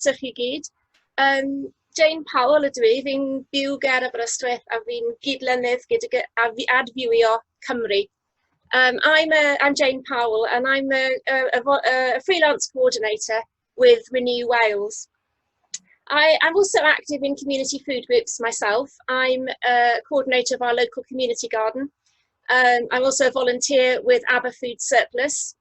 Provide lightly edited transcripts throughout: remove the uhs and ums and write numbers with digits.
chi gyd. Jane Powell ydw i, fi'n byw ger Aberystwyth a fi'n gydlynydd gyda adfywio Cymru. I'm Jane Powell and I'm a freelance coordinator with Renew Wales. I'm also active in community food groups myself. I'm a coordinator of our local community garden. I'm also a volunteer with ABBA Food Surplus,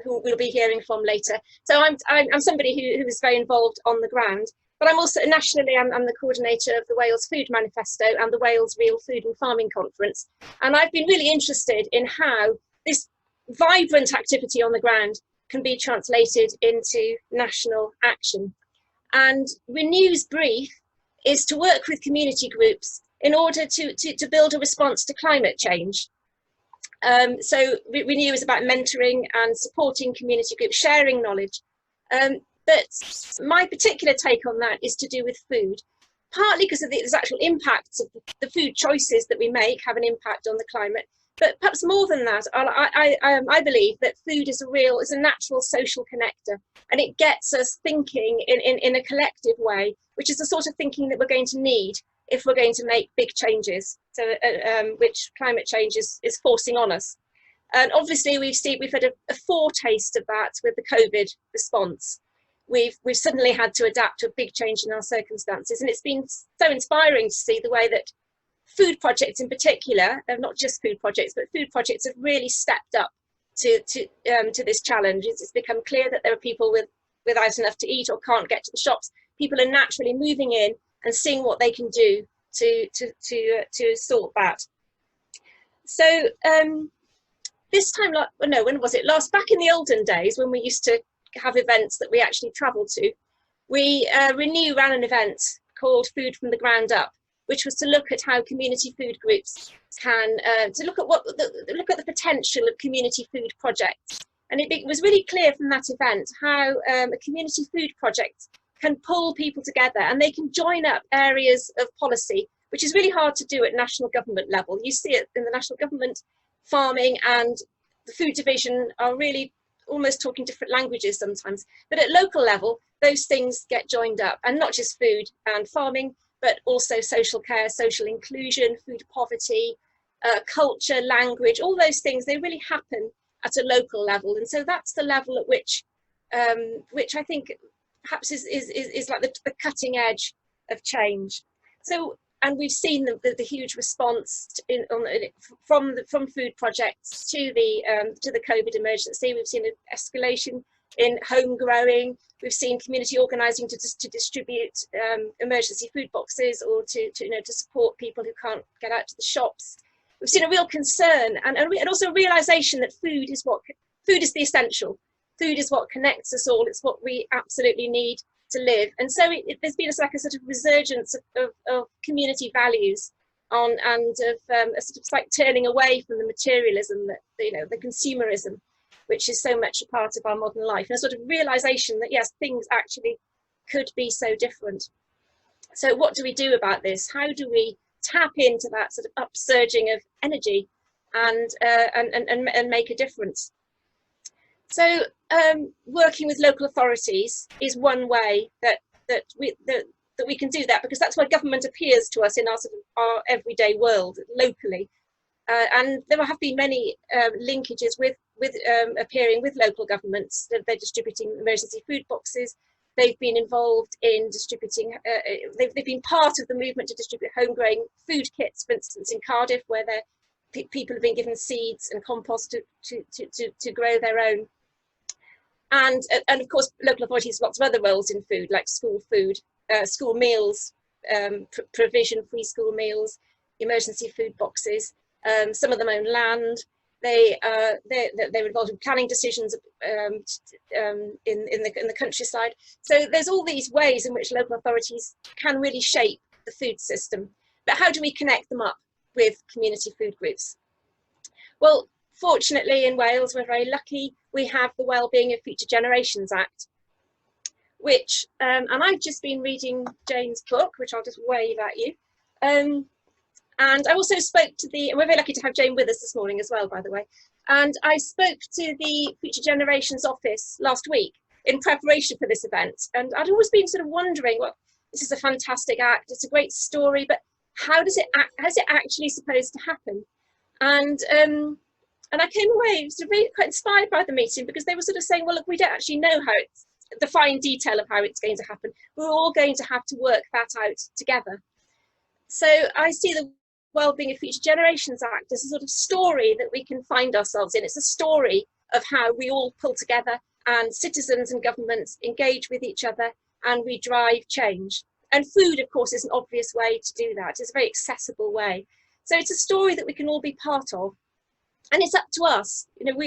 who we'll be hearing from later. So I'm somebody who is very involved on the ground. But I'm also nationally, I'm the coordinator of the Wales Food Manifesto and the Wales Real Food and Farming Conference. And I've been really interested in how this vibrant activity on the ground can be translated into national action. And Renew's brief is to work with community groups in order to build a response to climate change. So Renew is about mentoring and supporting community groups, sharing knowledge. But my particular take on that is to do with food, partly because of the actual impacts of the food choices that we make have an impact on the climate. But perhaps more than that, I believe that food is a natural social connector, and it gets us thinking in a collective way, which is the sort of thinking that we're going to need if we're going to make big changes, which climate change is forcing on us. And obviously we've had a foretaste of that with the COVID response. We've suddenly had to adapt to a big change in our circumstances, and it's been so inspiring to see the way that food projects in particular, not just food projects, but food projects have really stepped up to this challenge. It's become clear that there are people without enough to eat or can't get to the shops. People are naturally moving in and seeing what they can do to sort that. So this time, no, when was it? Back in the olden days, when we used to have events that we actually travelled to, Renew ran an event called Food from the Ground Up, which was to look at how community food groups can look at the potential of community food projects. And it was really clear from that event how a community food project can pull people together, and they can join up areas of policy, which is really hard to do at national government level. You see it in the national government, farming and the food division are really almost talking different languages sometimes. But at local level, those things get joined up, and not just food and farming, but also social care, social inclusion, food poverty, culture, language, all those things, they really happen at a local level. And so that's the level at which I think perhaps is like the cutting edge of change. So, and we've seen the huge response from food projects to the COVID emergency. We've seen an escalation in home growing. We've seen community organising to distribute emergency food boxes or to support people who can't get out to the shops. We've seen a real concern and also a realisation that food is the essential. Food is what connects us all. It's what we absolutely need to live. And so there's been a sort of resurgence of community values and of a sort of like turning away from the materialism, that the consumerism, which is so much a part of our modern life, and a sort of realization that yes, things actually could be so different. So what do we do about this? How do we tap into that sort of upsurging of energy and make a difference? So working with local authorities is one way that we can do that, because that's where government appears to us in our everyday world locally. And there have been many linkages with appearing with local governments. They're distributing emergency food boxes. They've been involved in distributing, they've been part of the movement to distribute homegrown food kits, for instance, in Cardiff, where people have been given seeds and compost to grow their own. And of course, local authorities have lots of other roles in food, like school food, school meals, provision, free school meals, emergency food boxes. Some of them own land. They're involved in planning decisions in the countryside. So there's all these ways in which local authorities can really shape the food system. But how do we connect them up with community food groups? Well, fortunately in Wales, we're very lucky. We have the Wellbeing of Future Generations Act, which, and I've just been reading Jane's book, which I'll just wave at you. And I also spoke to we're very lucky to have Jane with us this morning as well, by the way. And I spoke to the Future Generations office last week, in preparation for this event. And I'd always been sort of wondering, well, this is a fantastic act, it's a great story, but how is it actually supposed to happen? And I came away sort of really quite inspired by the meeting, because they were sort of saying, well, look, we don't actually know how it's the fine detail of how it's going to happen. We're all going to have to work that out together. So I see the Wellbeing of Future Generations Act as a sort of story that we can find ourselves in. It's a story of how we all pull together and citizens and governments engage with each other and we drive change. And food, of course, is an obvious way to do that. It's a very accessible way. So it's a story that we can all be part of. And it's up to us. You know,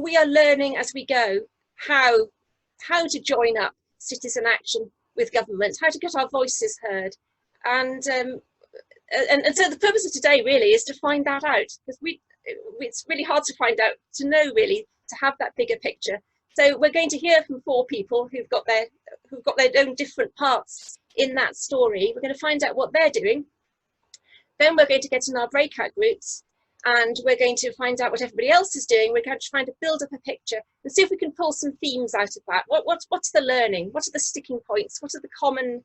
we are learning as we go how to join up citizen action with government, how to get our voices heard. And so the purpose of today really is to find that out, because it's really hard to find out, to know really, to have that bigger picture. So we're going to hear from 4 people who've got their own different parts in that story. We're going to find out what they're doing. Then we're going to get in our breakout groups and we're going to find out what everybody else is doing. We're going to try to build up a picture and see if we can pull some themes out of that. What's the learning? What are the sticking points? What are the common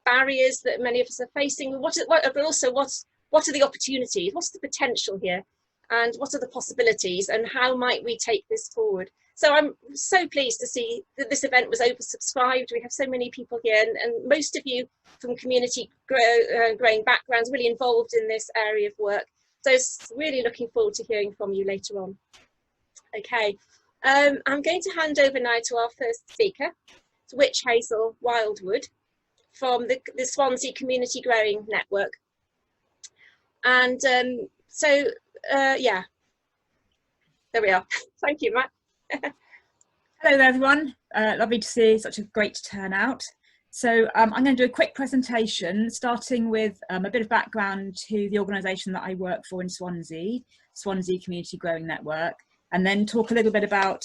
barriers that many of us are facing? But also what are the opportunities? What's the potential here? And what are the possibilities? And how might we take this forward? So I'm so pleased to see that this event was oversubscribed. We have so many people here, and most of you from community growing backgrounds really involved in this area of work. So really looking forward to hearing from you later on. Okay, I'm going to hand over now to our first speaker, to Witch Hazel Wildwood from the Swansea Community Growing Network. And yeah, there we are. Thank you, Matt. Hello everyone, lovely to see such a great turnout. So I'm going to do a quick presentation starting with a bit of background to the organisation that I work for in Swansea, Swansea Community Growing Network, and then talk a little bit about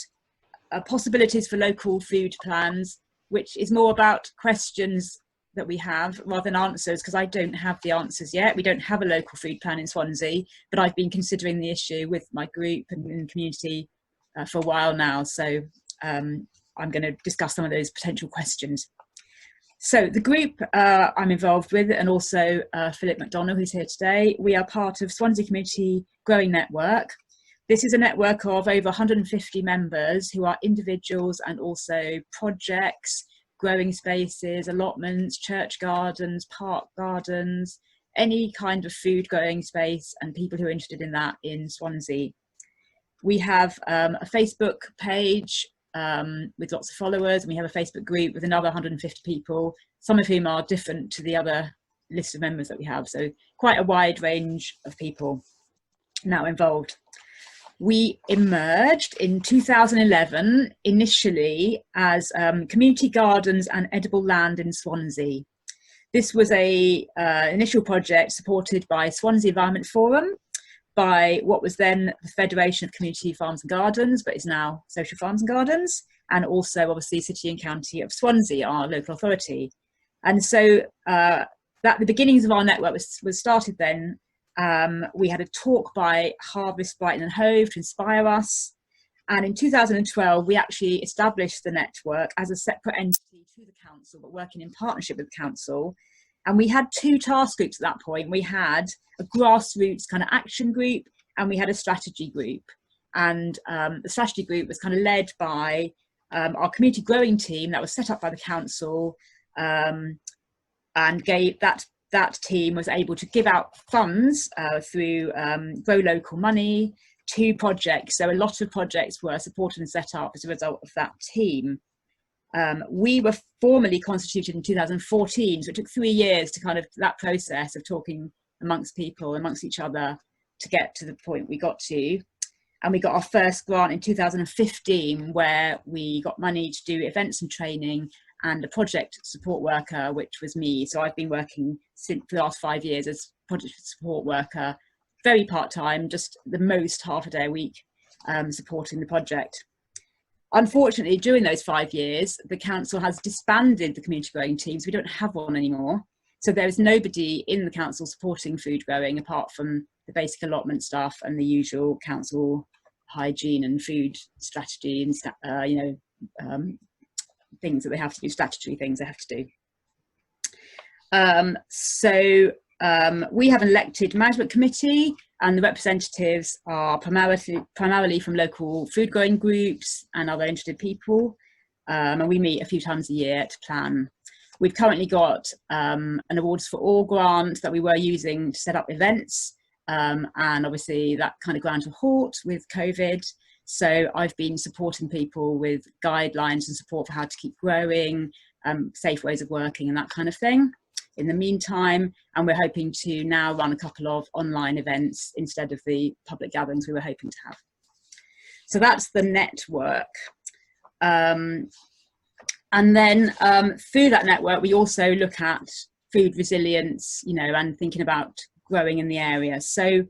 possibilities for local food plans, which is more about questions that we have rather than answers, because I don't have the answers yet. We don't have a local food plan in Swansea, but I've been considering the issue with my group and in the community for a while now. So I'm going to discuss some of those potential questions. So the group I'm involved with, and also Philip McDonnell, who's here today, we are part of Swansea Community Growing Network. This is a network of over 150 members who are individuals and also projects, growing spaces, allotments, church gardens, park gardens, any kind of food growing space, and people who are interested in that in Swansea. We have a Facebook page with lots of followers, and we have a Facebook group with another 150 people, some of whom are different to the other list of members that we have. So quite a wide range of people now involved. We emerged in 2011, initially as Community Gardens and Edible Land in Swansea. This was an initial project supported by Swansea Environment Forum, by what was then the Federation of Community Farms and Gardens, but is now Social Farms and Gardens, and also obviously City and County of Swansea, our local authority. And so the beginnings of our network was started then. We had a talk by Harvest Brighton and Hove to inspire us. And in 2012, we actually established the network as a separate entity to the council, but working in partnership with the council. And we had 2 task groups at that point. We had a grassroots kind of action group, and we had a strategy group. And the strategy group was kind of led by our community growing team that was set up by the council, and gave that team was able to give out funds through Grow Local money to projects. So a lot of projects were supported and set up as a result of that team. We were formally constituted in 2014, so it took 3 years to kind of that process of talking amongst people, amongst each other, to get to the point we got to. And we got our first grant in 2015, where we got money to do events and training and a project support worker, which was me. So I've been working since the last 5 years as project support worker, very part-time, just the most half a day a week, supporting the project. Unfortunately, during those 5 years, the council has disbanded the community growing teams. We don't have one anymore. So there is nobody in the council supporting food growing apart from the basic allotment staff and the usual council hygiene and food strategy and things that they have to do, statutory things they have to do. We have an elected management committee, and the representatives are primarily from local food growing groups and other interested people, and we meet a few times a year to plan. We've currently got an Awards for All grant that we were using to set up events, and obviously that kind of ground to a halt with COVID. So I've been supporting people with guidelines and support for how to keep growing, safe ways of working and that kind of thing in the meantime. And we're hoping to now run a couple of online events instead of the public gatherings we were hoping to have. So that's the network. And then through that network, we also look at food resilience, you know, and thinking about growing in the area. So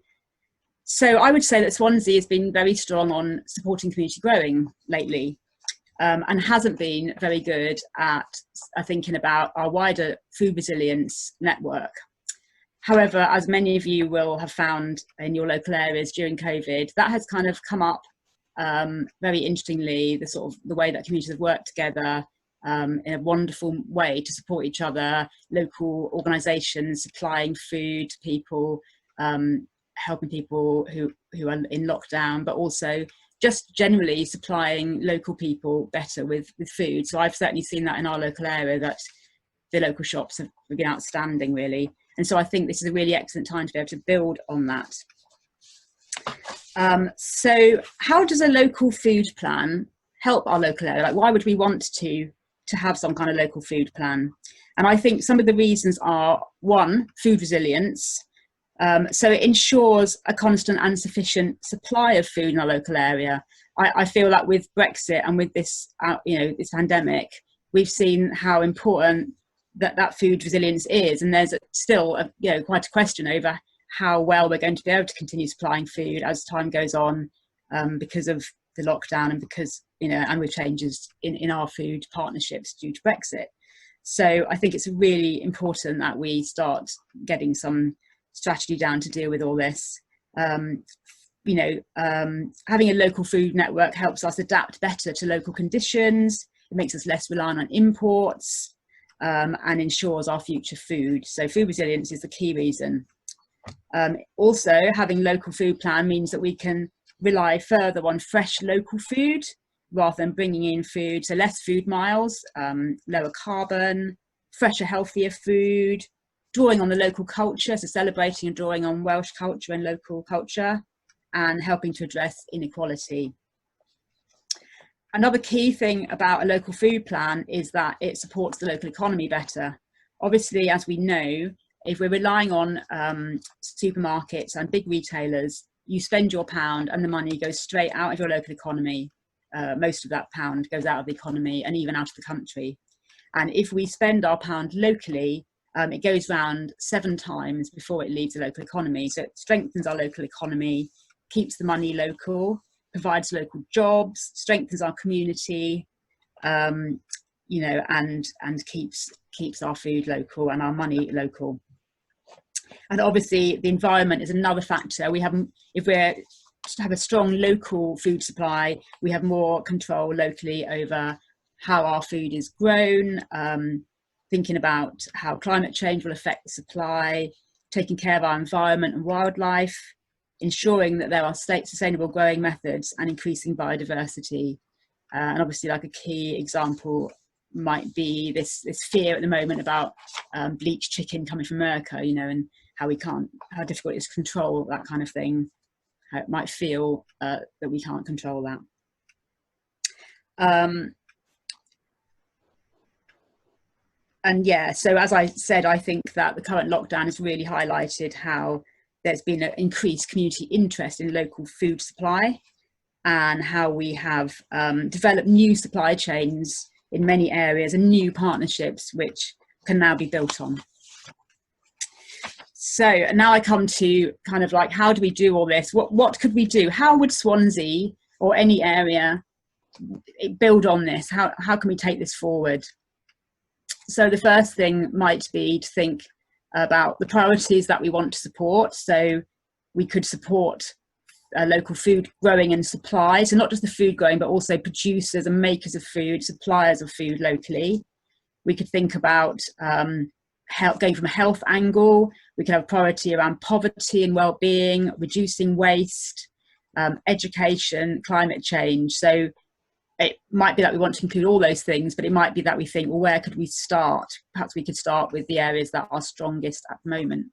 I would say that Swansea has been very strong on supporting community growing lately, and hasn't been very good at thinking about our wider food resilience network. However, as many of you will have found in your local areas during COVID, that has kind of come up very interestingly, the way that communities have worked together in a wonderful way to support each other, local organisations supplying food to people, helping people who are in lockdown, but also just generally supplying local people better with food. So I've certainly seen that in our local area, that the local shops have been outstanding, really. And so I think this is a really excellent time to be able to build on that. So how does a local food plan help our local area? Like, why would we want to have some kind of local food plan? And I think some of the reasons are, one, food resilience. So it ensures a constant and sufficient supply of food in our local area. I feel that with Brexit and with this, this pandemic, we've seen how important that food resilience is, and there's still quite a question over how well we're going to be able to continue supplying food as time goes on, because of the lockdown and because and with changes in our food partnerships due to Brexit. So I think it's really important that we start getting some strategy down to deal with all this. Having a local food network helps us adapt better to local conditions. It makes us less reliant on imports, and ensures our future food. So food resilience is the key reason. Also, having local food plan means that we can rely further on fresh local food rather than bringing in food, so less food miles, lower carbon, fresher, healthier food, drawing on the local culture, so celebrating and drawing on Welsh culture and local culture, and helping to address inequality. Another key thing about a local food plan is that it supports the local economy better. Obviously, as we know, if we're relying on supermarkets and big retailers, you spend your pound and the money goes straight out of your local economy. Most of that pound goes out of the economy and even out of the country. And if we spend our pound locally, it goes round 7 times before it leaves the local economy. So it strengthens our local economy, keeps the money local, provides local jobs, strengthens our community, and keeps our food local and our money local. And obviously the environment is another factor. If we're to have a strong local food supply, we have more control locally over how our food is grown, thinking about how climate change will affect the supply, taking care of our environment and wildlife, ensuring that there are sustainable growing methods, and increasing biodiversity. And obviously, like a key example might be this fear at the moment about bleached chicken coming from America, and how difficult it is to control that kind of thing. How it might feel that we can't control that. So as I said, I think that the current lockdown has really highlighted how there's been an increased community interest in local food supply, and how we have developed new supply chains in many areas and new partnerships which can now be built on. So now I come to kind of like, how do we do all this? What could we do? How would Swansea or any area build on this? How can we take this forward? So the first thing might be to think about the priorities that we want to support. So we could support local food growing and supply. So not just the food growing, but also producers and makers of food, suppliers of food locally. We could think about going from a health angle. We could have a priority around poverty and well-being, reducing waste, education, climate change. So it might be that we want to include all those things, but it might be that we think, well, where could we start? Perhaps we could start with the areas that are strongest at the moment.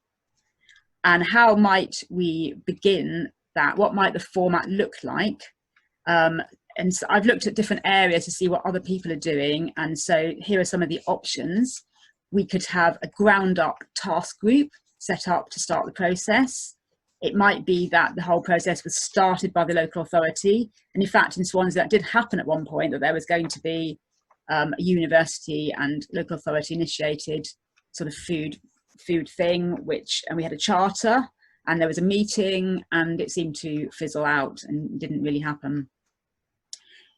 And how might we begin that? What might the format look like? And so I've looked at different areas to see what other people are doing. And so here are some of the options. We could have a ground up task group set up to start the process. It might be that the whole process was started by the local authority. And in fact, in Swansea, that did happen at one point, that there was going to be a university and local authority initiated sort of food thing, and we had a charter and there was a meeting, and it seemed to fizzle out and didn't really happen.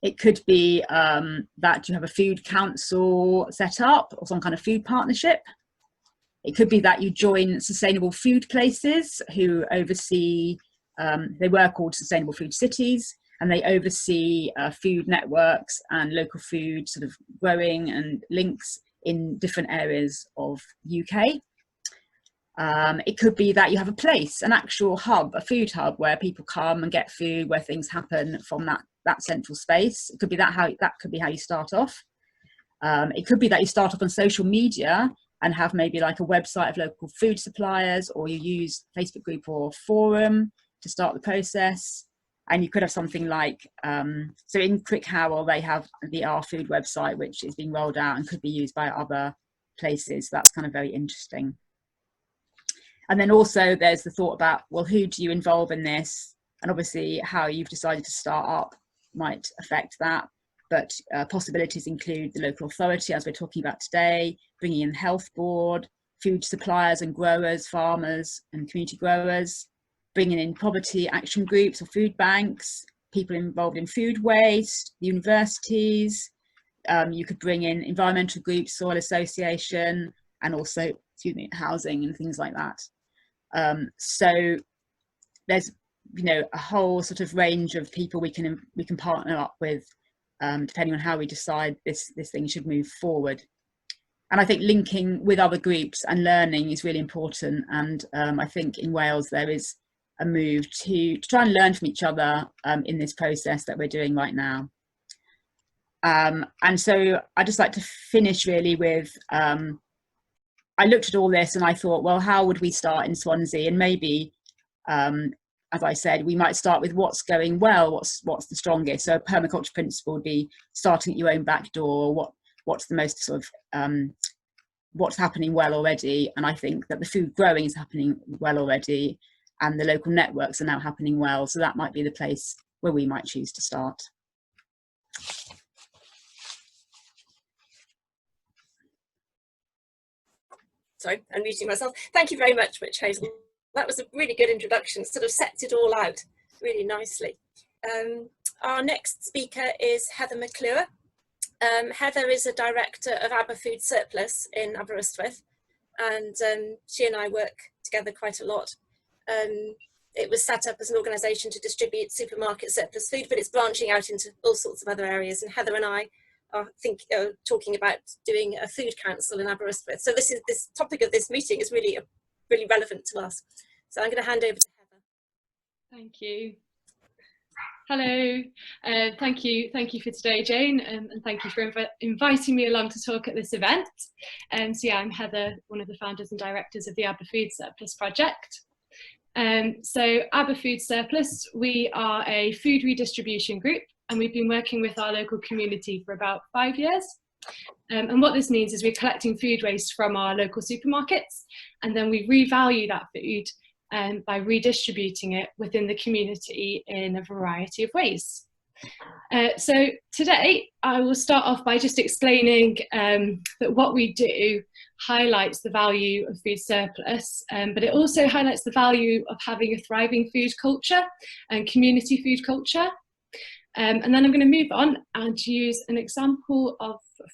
It could be that you have a food council set up or some kind of food partnership. It could be that you join Sustainable Food Places, who oversee, they were called Sustainable Food Cities, and they oversee food networks and local food sort of growing and links in different areas of the UK. It could be that you have a place, an actual hub, a food hub where people come and get food, where things happen from that central space. It could be that could be how you start off. It could be that you start off on social media and have maybe like a website of local food suppliers, or you use Facebook group or forum to start the process. And you could have something like, so in Crickhowell, they have the Our Food website, which is being rolled out and could be used by other places. So that's kind of very interesting. And then also there's the thought about, well, who do you involve in this? And obviously how you've decided to start up might affect that. But possibilities include the local authority, as we're talking about today, bringing in the health board, food suppliers and growers, farmers and community growers, bringing in poverty action groups or food banks, people involved in food waste, universities. You could bring in environmental groups, soil association, and also, housing and things like that. So there's, a whole sort of range of people we can partner up with, depending on how we decide this thing should move forward. And I think linking with other groups and learning is really important. And I think in Wales there is a move to try and learn from each other in this process that we're doing right now. And so I'd just like to finish really with, I looked at all this and I thought, well, how would we start in Swansea? And maybe, as I said, we might start with what's going well, what's the strongest. So a permaculture principle would be starting at your own back door. What's the most sort of, what's happening well already? And I think that the food growing is happening well already, and the local networks are now happening well. So that might be the place where we might choose to start. Sorry, I'm muting myself. Thank you very much, Witch Hazel. That was a really good introduction, sort of sets it all out really nicely. Our next speaker is Heather McClure. Heather is a director of Aberfood Surplus in Aberystwyth, and she and I work together quite a lot. It was set up as an organisation to distribute supermarket surplus food, but it's branching out into all sorts of other areas, and Heather and I are talking about doing a food council in Aberystwyth. So this topic of this meeting is really relevant to us. So I'm going to hand over to Heather. Thank you. Hello, thank you for today, Jane, and thank you for inviting me along to talk at this event. So yeah, I'm Heather, one of the founders and directors of the Aberfood Surplus project. So Aberfood Surplus, we are a food redistribution group, and we've been working with our local community for about 5 years. And what this means is we're collecting food waste from our local supermarkets, and then we revalue that food by redistributing it within the community in a variety of ways. So today I will start off by just explaining that what we do highlights the value of food surplus, but it also highlights the value of having a thriving food culture and community food culture. And then I'm going to move on and use an example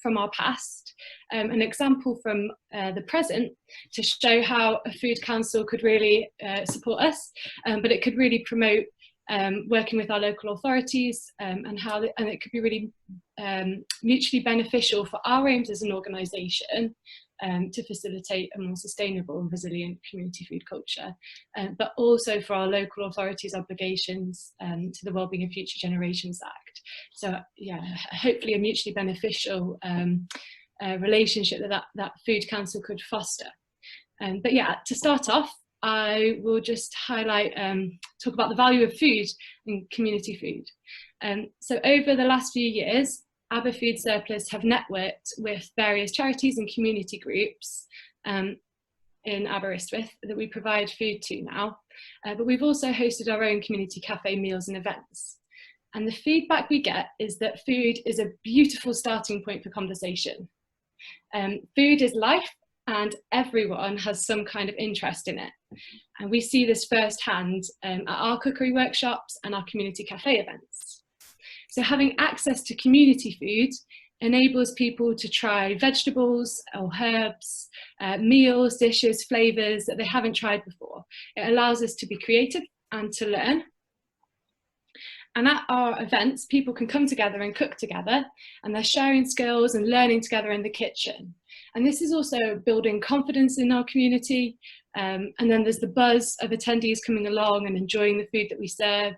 from our past, an example from the present, to show how a food council could really support us, but it could really promote working with our local authorities, and it could be really mutually beneficial for our aims as an organisation to facilitate a more sustainable and resilient community food culture, but also for our local authorities' obligations to the Wellbeing of Future Generations Act. So yeah, hopefully a mutually beneficial relationship that Food Council could foster. But yeah, to start off, I will just highlight, talk about the value of food and community food. So over the last few years, Aber Food Surplus have networked with various charities and community groups in Aberystwyth that we provide food to now, but we've also hosted our own community cafe meals and events. And the feedback we get is that food is a beautiful starting point for conversation. Food is life, and everyone has some kind of interest in it. And we see this firsthand at our cookery workshops and our community cafe events. So having access to community food enables people to try vegetables or herbs, meals, dishes, flavours that they haven't tried before. It allows us to be creative and to learn. And at our events, people can come together and cook together, and they're sharing skills and learning together in the kitchen. And this is also building confidence in our community. And then there's the buzz of attendees coming along and enjoying the food that we serve,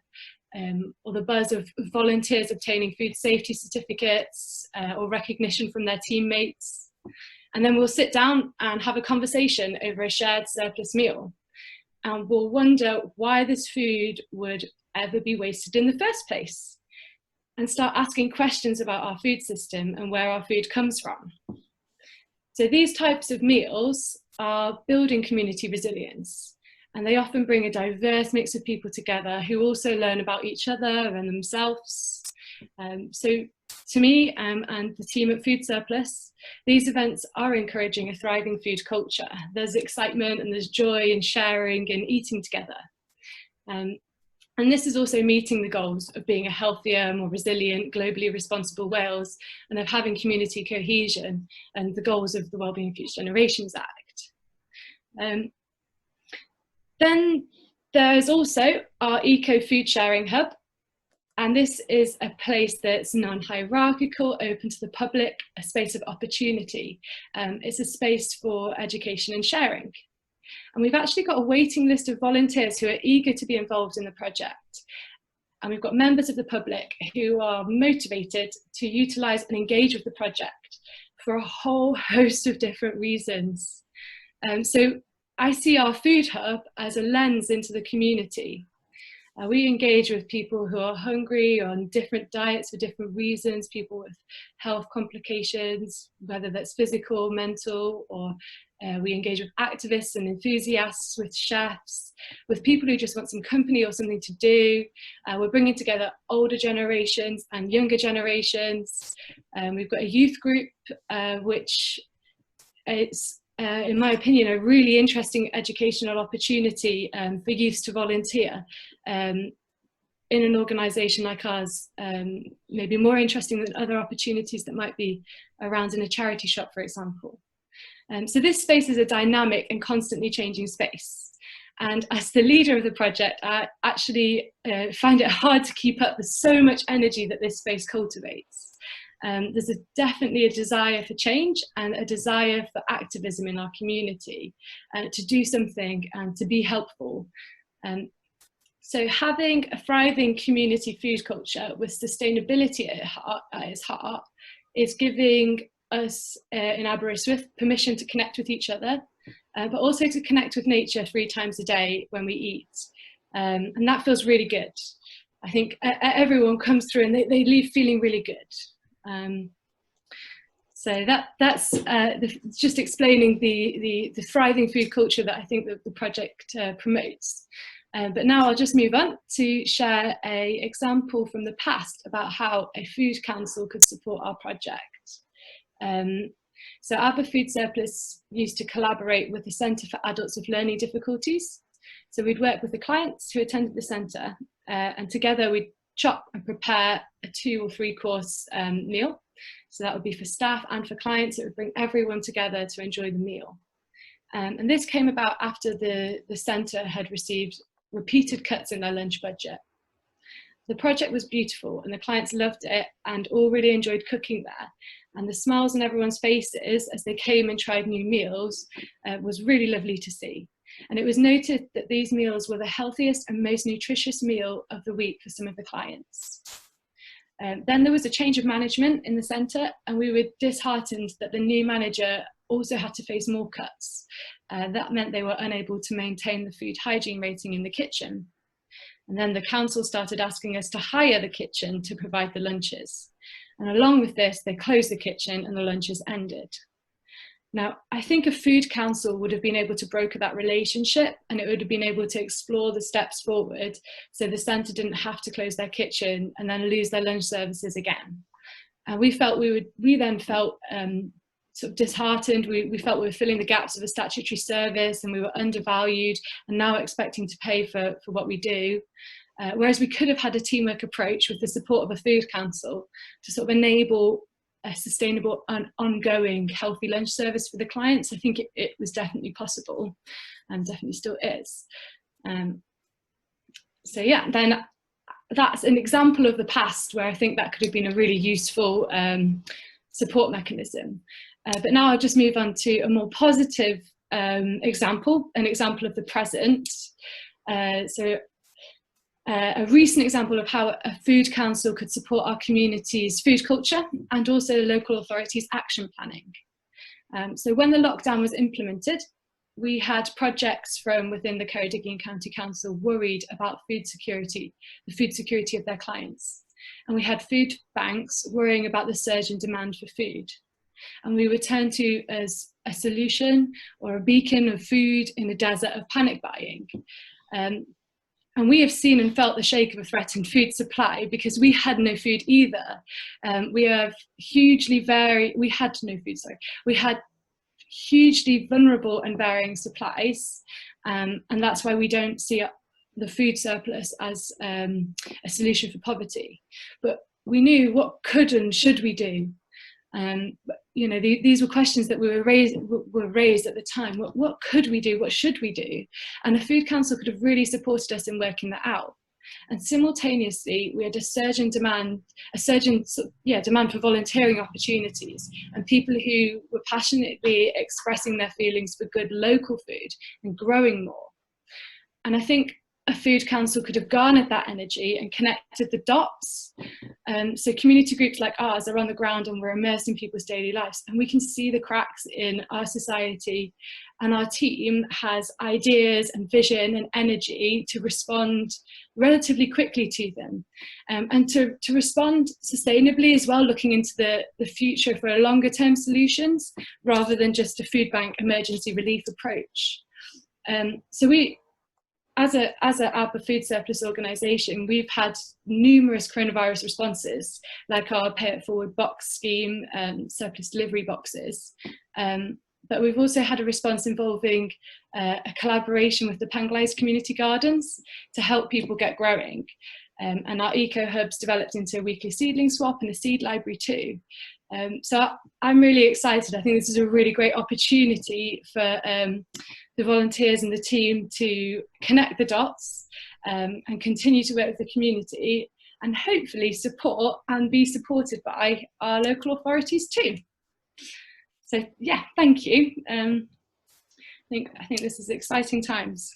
or the buzz of volunteers obtaining food safety certificates or recognition from their teammates. And then we'll sit down and have a conversation over a shared surplus meal. And we'll wonder why this food would ever be wasted in the first place, and start asking questions about our food system and where our food comes from. So these types of meals are building community resilience, and they often bring a diverse mix of people together who also learn about each other and themselves. So to me and the team at Food Surplus, these events are encouraging a thriving food culture. There's excitement and there's joy in sharing and eating together. And this is also meeting the goals of being a healthier, more resilient, globally responsible Wales, and of having community cohesion and the goals of the Wellbeing of Future Generations Act. Then there's also our Eco Food Sharing Hub, and this is a place that's non-hierarchical, open to the public, a space of opportunity. It's a space for education and sharing. And we've actually got a waiting list of volunteers who are eager to be involved in the project. And we've got members of the public who are motivated to utilise and engage with the project for a whole host of different reasons. So I see our food hub as a lens into the community. We engage with people who are hungry on different diets for different reasons, people with health complications, whether that's physical, mental, or we engage with activists and enthusiasts, with chefs, with people who just want some company or something to do. We're bringing together older generations and younger generations. We've got a youth group, which is, in my opinion, a really interesting educational opportunity for youths to volunteer in an organisation like ours, maybe more interesting than other opportunities that might be around in a charity shop, for example. So this space is a dynamic and constantly changing space. And as the leader of the project, I actually find it hard to keep up with so much energy that this space cultivates. There's definitely a desire for change and a desire for activism in our community, to do something and to be helpful. So having a thriving community food culture with sustainability at its heart is giving us in Aberystwyth permission to connect with each other, but also to connect with nature 3 times a day when we eat. And that feels really good. I think everyone comes through and they leave feeling really good. So that's just explaining the thriving food culture that I think that the project promotes. But now I'll just move on to share an example from the past about how a food council could support our project. So Aber Food Surplus used to collaborate with the Centre for Adults with Learning Difficulties. So we'd work with the clients who attended the centre, and together we'd chop and prepare a 2 or 3 course meal. So that would be for staff and for clients. It would bring everyone together to enjoy the meal. And this came about after the centre had received repeated cuts in their lunch budget. The project was beautiful and the clients loved it and all really enjoyed cooking there. And the smiles on everyone's faces as they came and tried new meals was really lovely to see. And it was noted that these meals were the healthiest and most nutritious meal of the week for some of the clients. Then there was a change of management in the centre, and we were disheartened that the new manager also had to face more cuts. That meant they were unable to maintain the food hygiene rating in the kitchen. And then the council started asking us to hire the kitchen to provide the lunches. And along with this, they closed the kitchen and the lunches ended. Now, I think a food council would have been able to broker that relationship, and it would have been able to explore the steps forward so the centre didn't have to close their kitchen and then lose their lunch services again. And we then felt sort of disheartened. We felt we were filling the gaps of a statutory service and we were undervalued and now expecting to pay for what we do. Whereas we could have had a teamwork approach with the support of a food council to sort of enable a sustainable and ongoing healthy lunch service for the clients. I think it was definitely possible and definitely still is. So yeah, then that's an example of the past where I think that could have been a really useful support mechanism. But now I'll just move on to a more positive example, an example of the present. A recent example of how a food council could support our community's food culture and also the local authorities' action planning. So when the lockdown was implemented, we had projects from within the Ceredigion County Council worried about food security, the food security of their clients. And we had food banks worrying about the surge in demand for food. And we were turned to as a solution or a beacon of food in a desert of panic buying. And we have seen and felt the shake of a threatened food supply because we had no food either. We had hugely vulnerable and varying supplies. And that's why we don't see the food surplus as a solution for poverty. But we knew what could and should we do. You know, these were questions that were raised at the time. What could we do? What should we do? And the Food Council could have really supported us in working that out. And simultaneously, we had a surge in demand for volunteering opportunities and people who were passionately expressing their feelings for good local food and growing more. And I think a food council could have garnered that energy and connected the dots. So community groups like ours are on the ground and we're immersed in people's daily lives, and we can see the cracks in our society, and our team has ideas and vision and energy to respond relatively quickly to them, and to respond sustainably as well, looking into the future for longer term solutions rather than just a food bank emergency relief approach. So we, as a ABBA food surplus organisation, we've had numerous coronavirus responses, like our Pay It Forward box scheme, surplus delivery boxes. But we've also had a response involving a collaboration with the Panglaise Community Gardens to help people get growing. And our eco hubs developed into a weekly seedling swap and a seed library too. So I'm really excited. I think this is a really great opportunity for the volunteers and the team to connect the dots and continue to work with the community and hopefully support and be supported by our local authorities too. So yeah, thank you. I think this is exciting times.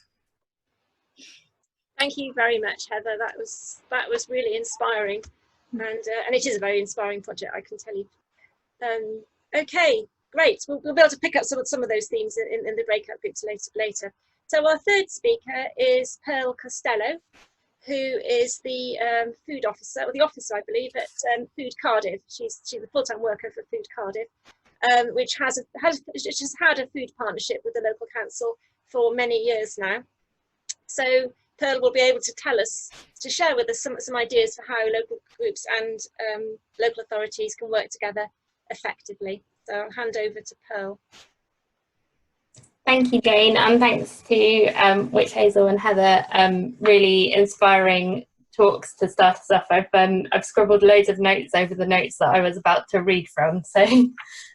Thank you very much, Heather. That was really inspiring, and it is a very inspiring project, I can tell you. Okay, great. We'll be able to pick up some of those themes in the breakout groups later. So our third speaker is Pearl Costello, who is the food officer, or the officer, I believe, at Food Cardiff. She's a full-time worker for Food Cardiff, which has had a food partnership with the local council for many years now. So Pearl will be able to share with us some ideas for how local groups and local authorities can work together effectively. So I'll hand over to Pearl. Thank you, Jane, and thanks to Witch Hazel and Heather. Really inspiring talks to start us off. I've scribbled loads of notes over the notes that I was about to read from, so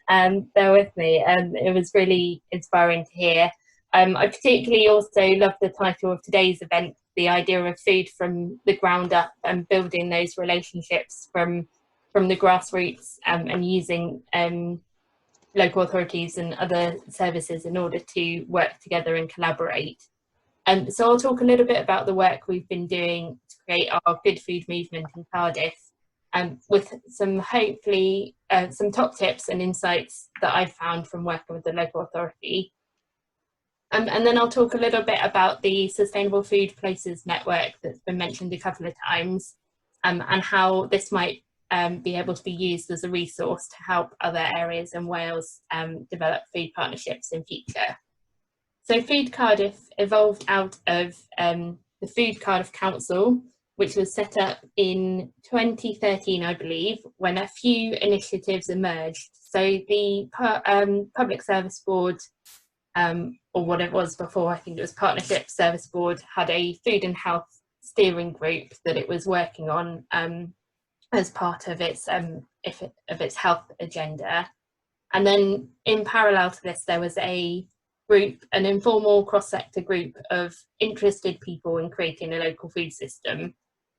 bear with me. It was really inspiring to hear. I particularly also love the title of today's event, the idea of food from the ground up and building those relationships from the grassroots, and using local authorities and other services in order to work together and collaborate. So I'll talk a little bit about the work we've been doing to create our Good Food movement in Cardiff, with some hopefully some top tips and insights that I've found from working with the local authority. And then I'll talk a little bit about the Sustainable Food Places Network that's been mentioned a couple of times, and how this might be able to be used as a resource to help other areas in Wales develop food partnerships in future. So Food Cardiff evolved out of the Food Cardiff Council, which was set up in 2013, I believe, when a few initiatives emerged. So the Public Service Board, or what it was before, I think it was Partnership Service Board, had a food and health steering group that it was working on as part of its health agenda. And then in parallel to this, there was a group, an informal cross-sector group of interested people in creating a local food system.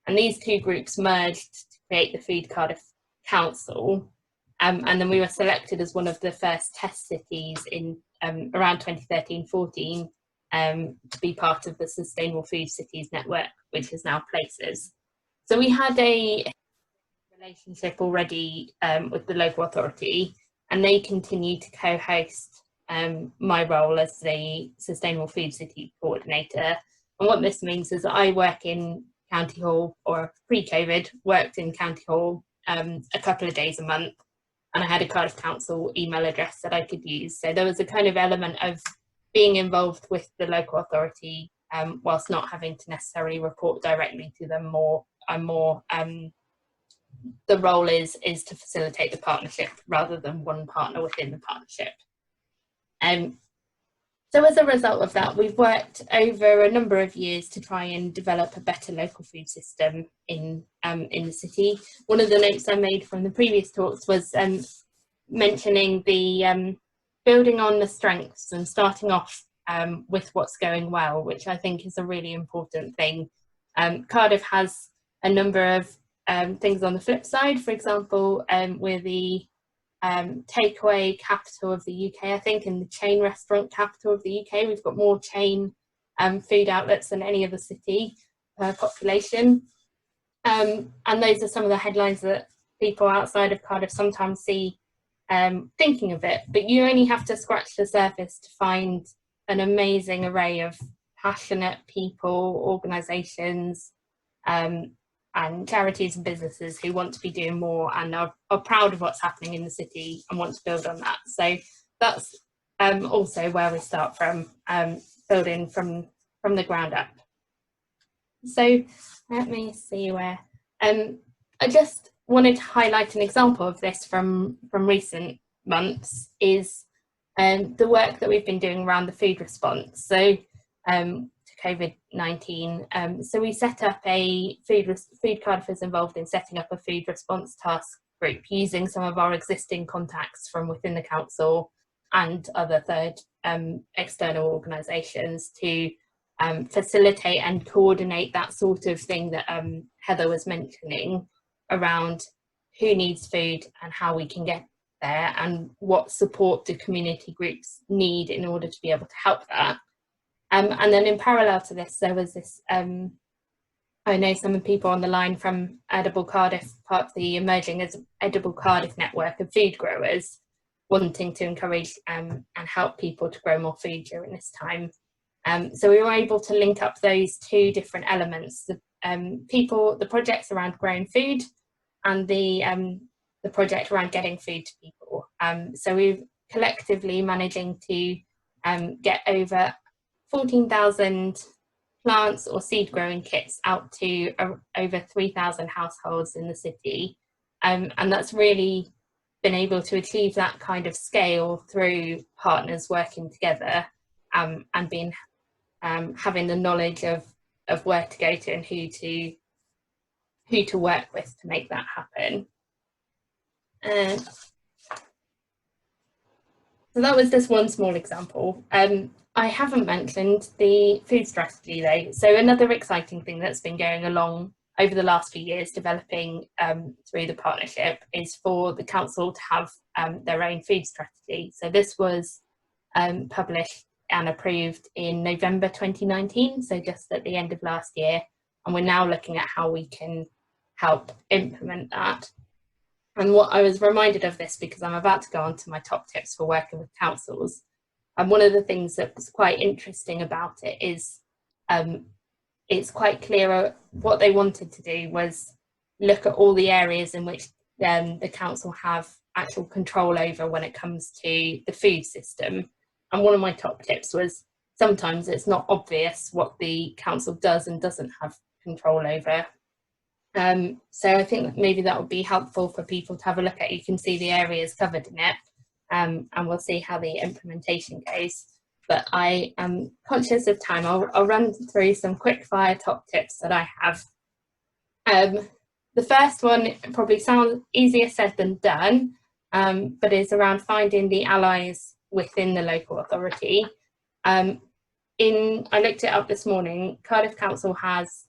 And these two groups merged to create the Food Cardiff Council. And then we were selected as one of the first test cities in around 2013-14 to be part of the Sustainable Food Cities Network, which is now Places. So we had a relationship already with the local authority, and they continue to co-host my role as the Sustainable Food City Coordinator. And what this means is that I work in County Hall, or pre-COVID, worked in County Hall a couple of days a month, and I had a Cardiff Council email address that I could use. So there was a kind of element of being involved with the local authority whilst not having to necessarily report directly to them. The role is to facilitate the partnership rather than one partner within the partnership. So as a result of that, we've worked over a number of years to try and develop a better local food system in the city. One of the notes I made from the previous talks was mentioning the building on the strengths and starting off with what's going well, which I think is a really important thing. Cardiff has a number of things on the flip side. For example, we're the takeaway capital of the UK, I think, and the chain restaurant capital of the UK. We've got more chain food outlets than any other city per population. And those are some of the headlines that people outside of Cardiff sometimes see thinking of it, but you only have to scratch the surface to find an amazing array of passionate people, organisations, and charities and businesses who want to be doing more and are proud of what's happening in the city and want to build on that. So that's also where we start from, building from the ground up. So let me see where, I just wanted to highlight an example of this from recent months is the work that we've been doing around the food response. So to COVID-19, so we set up a Food Cardiff is involved in setting up a food response task group using some of our existing contacts from within the council and other third external organisations to facilitate and coordinate that sort of thing that Heather was mentioning around who needs food and how we can get there and what support do community groups need in order to be able to help that. And then in parallel to this, there was this, I know some people on the line from Edible Cardiff, part of the emerging as Edible Cardiff network of food growers, wanting to encourage and help people to grow more food during this time. So we were able to link up those two different elements, the projects around growing food and the project around getting food to people. So we're collectively managing to get over 14,000 plants or seed growing kits out to over 3,000 households in the city. And that's really been able to achieve that kind of scale through partners working together and being having the knowledge of where to go to and who to work with to make that happen. So that was just one small example. I haven't mentioned the food strategy though. So another exciting thing that's been going along over the last few years, developing through the partnership, is for the council to have their own food strategy. So this was published and approved in November 2019, so just at the end of last year, and we're now looking at how we can help implement that. And what I was reminded of this because I'm about to go on to my top tips for working with councils. And one of the things that was quite interesting about it is it's quite clear what they wanted to do was look at all the areas in which the council have actual control over when it comes to the food system. And one of my top tips was sometimes it's not obvious what the council does and doesn't have control over. So I think maybe that would be helpful for people to have a look at. You can see the areas covered in it, and we'll see how the implementation goes. But I am conscious of time. I'll run through some quick fire top tips that I have. The first one probably sounds easier said than done, but is around finding the allies within the local authority. I looked it up this morning. Cardiff Council has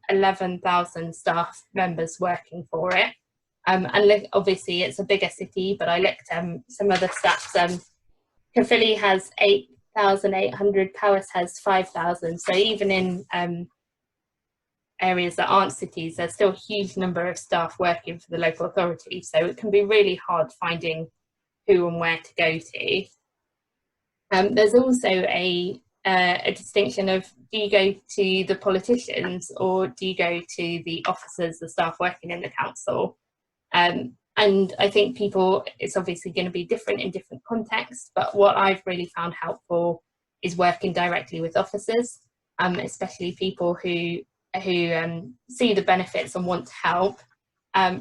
11,000 staff members working for it. And obviously it's a bigger city, but I looked some other stats. Caerphilly has 8,800, Powys has 5,000. So even in areas that aren't cities, there's still a huge number of staff working for the local authority. So it can be really hard finding who and where to go to. There's also a distinction of, do you go to the politicians or do you go to the officers, the staff working in the council? And I think it's obviously going to be different in different contexts, but what I've really found helpful is working directly with officers, especially people who see the benefits and want to help,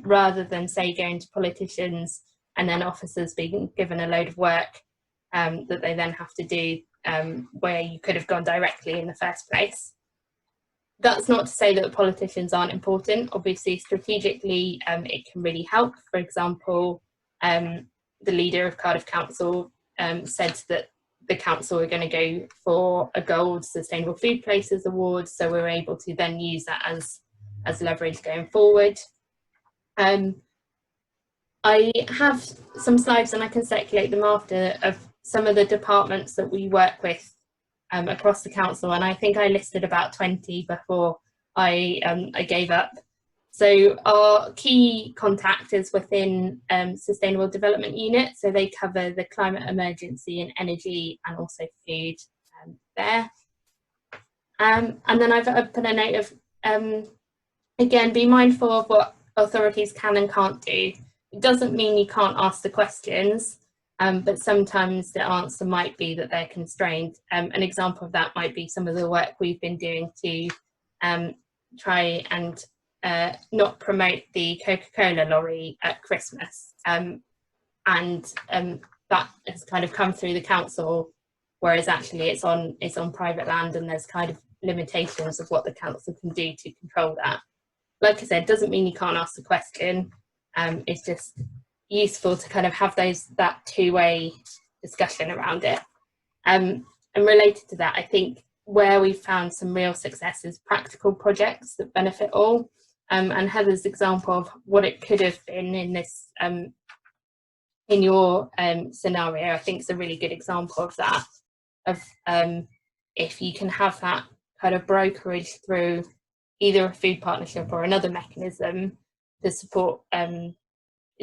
rather than say going to politicians and then officers being given a load of work that they then have to do, where you could have gone directly in the first place. That's not to say that the politicians aren't important. Obviously, strategically, it can really help. For example, the leader of Cardiff Council said that the council are going to go for a Gold Sustainable Food Places Award, so we're able to then use that as leverage going forward. I have some slides and I can circulate them after of some of the departments that we work with across the council, and I think I listed about 20 before I gave up. So our key contact is within Sustainable Development Unit, so they cover the climate emergency and energy and also food there. And then I've put a note of, again, be mindful of what authorities can and can't do. It doesn't mean you can't ask the questions, but sometimes the answer might be that they're constrained. An example of that might be some of the work we've been doing to try and not promote the Coca-Cola lorry at Christmas. And that has kind of come through the council, whereas actually it's on private land and there's kind of limitations of what the council can do to control that. Like I said, doesn't mean you can't ask the question. It's just useful to kind of have that two-way discussion around it. And related to that, I think where we've found some real success is practical projects that benefit all. And Heather's example of what it could have been in this, in your scenario, I think is a really good example of that. Of if you can have that kind of brokerage through either a food partnership or another mechanism to support